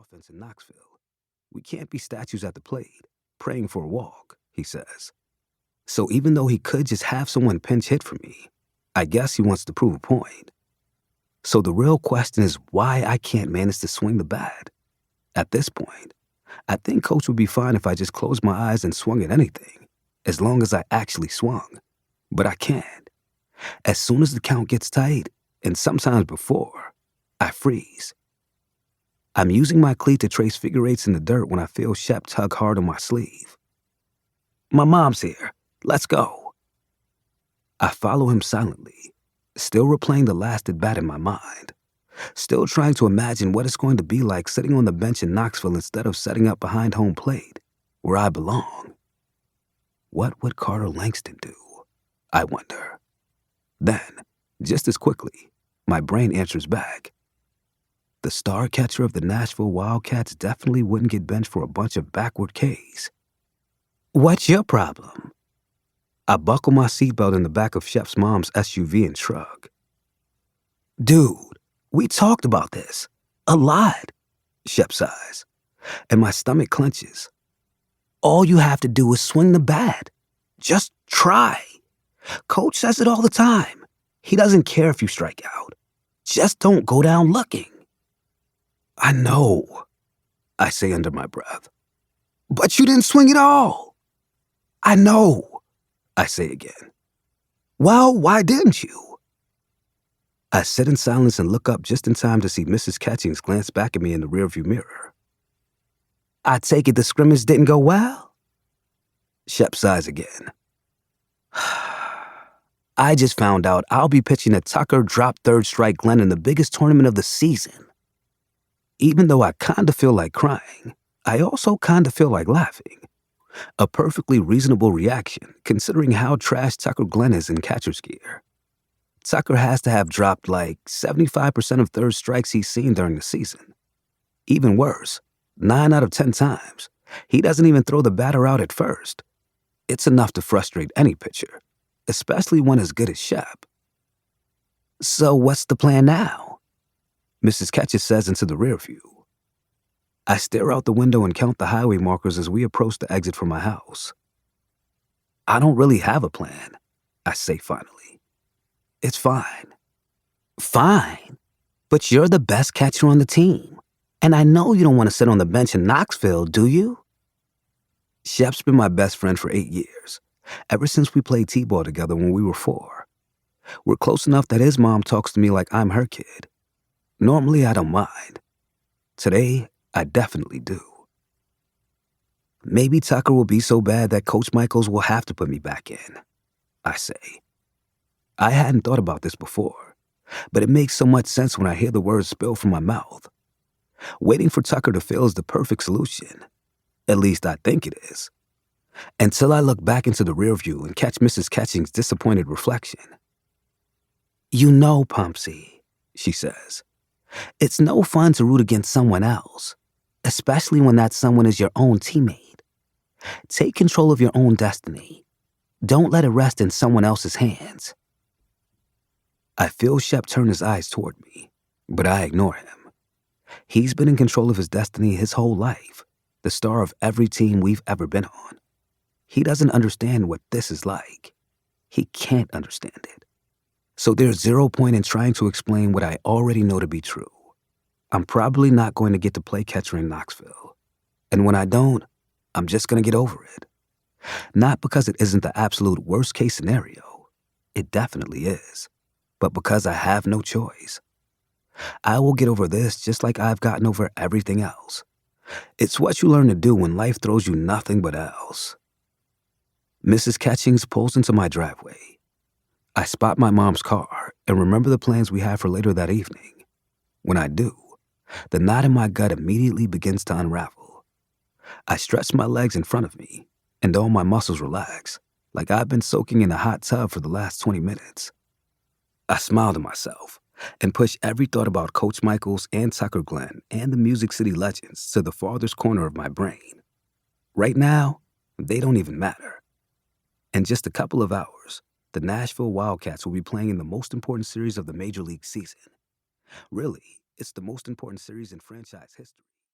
offense in Knoxville. We can't be statues at the plate, praying for a walk, he says. So even though he could just have someone pinch hit for me, I guess he wants to prove a point. So the real question is why I can't manage to swing the bat. At this point, I think Coach would be fine if I just closed my eyes and swung at anything, as long as I actually swung. But I can't. As soon as the count gets tight, and sometimes before, I freeze. I'm using my cleat to trace figure eights in the dirt when I feel Shep tug hard on my sleeve. My mom's here. Let's go. I follow him silently, still replaying the last at bat in my mind, still trying to imagine what it's going to be like sitting on the bench in Knoxville instead of setting up behind home plate, where I belong. What would Carter Langston do? I wonder. Then, just as quickly, my brain answers back. The star catcher of the Nashville Wildcats definitely wouldn't get benched for a bunch of backward Ks. What's your problem? I buckle my seatbelt in the back of Shep's mom's SUV and shrug. Dude, we talked about this. A lot, Shep sighs, and my stomach clenches. All you have to do is swing the bat. Just try. Coach says it all the time. He doesn't care if you strike out. Just don't go down looking. I know, I say under my breath. But you didn't swing at all. I know, I say again. Well, why didn't you? I sit in silence and look up just in time to see Mrs. Catchings glance back at me in the rearview mirror. I take it the scrimmage didn't go well? Shep sighs again. I just found out I'll be pitching a Tucker drop third strike Glenn in the biggest tournament of the season. Even though I kinda feel like crying, I also kinda feel like laughing. A perfectly reasonable reaction, considering how trash Tucker Glenn is in catcher's gear. Tucker has to have dropped like 75% of third strikes he's seen during the season. Even worse, 9 out of 10 times, he doesn't even throw the batter out at first. It's enough to frustrate any pitcher, especially one as good as Shep. So what's the plan now? Mrs. Catches says into the rear view. I stare out the window and count the highway markers as we approach the exit from my house. I don't really have a plan, I say finally. It's fine. Fine? But you're the best catcher on the team. And I know you don't want to sit on the bench in Knoxville, do you? Shep's been my best friend for 8 years, ever since we played t-ball together when we were 4. We're close enough that his mom talks to me like I'm her kid. Normally, I don't mind. Today, I definitely do. Maybe Tucker will be so bad that Coach Michaels will have to put me back in, I say. I hadn't thought about this before, but it makes so much sense when I hear the words spill from my mouth. Waiting for Tucker to fail is the perfect solution. At least I think it is. Until I look back into the rear view and catch Mrs. Catching's disappointed reflection. You know, Pumpsie, she says, it's no fun to root against someone else, especially when that someone is your own teammate. Take control of your own destiny. Don't let it rest in someone else's hands. I feel Shep turn his eyes toward me, but I ignore him. He's been in control of his destiny his whole life, the star of every team we've ever been on. He doesn't understand what this is like. He can't understand it. So there's zero point in trying to explain what I already know to be true. I'm probably not going to get to play catcher in Knoxville. And when I don't, I'm just going to get over it. Not because it isn't the absolute worst case scenario. It definitely is. But because I have no choice. I will get over this just like I've gotten over everything else. It's what you learn to do when life throws you nothing but else. Mrs. Catchings pulls into my driveway. I spot my mom's car and remember the plans we had for later that evening. When I do, the knot in my gut immediately begins to unravel. I stretch my legs in front of me, and all my muscles relax, like I've been soaking in a hot tub for the last 20 minutes. I smile to myself and push every thought about Coach Michaels and Tucker Glenn and the Music City legends to the farthest corner of my brain. Right now, they don't even matter. In just a couple of hours, the Nashville Wildcats will be playing in the most important series of the Major League season. Really, it's the most important series in franchise history.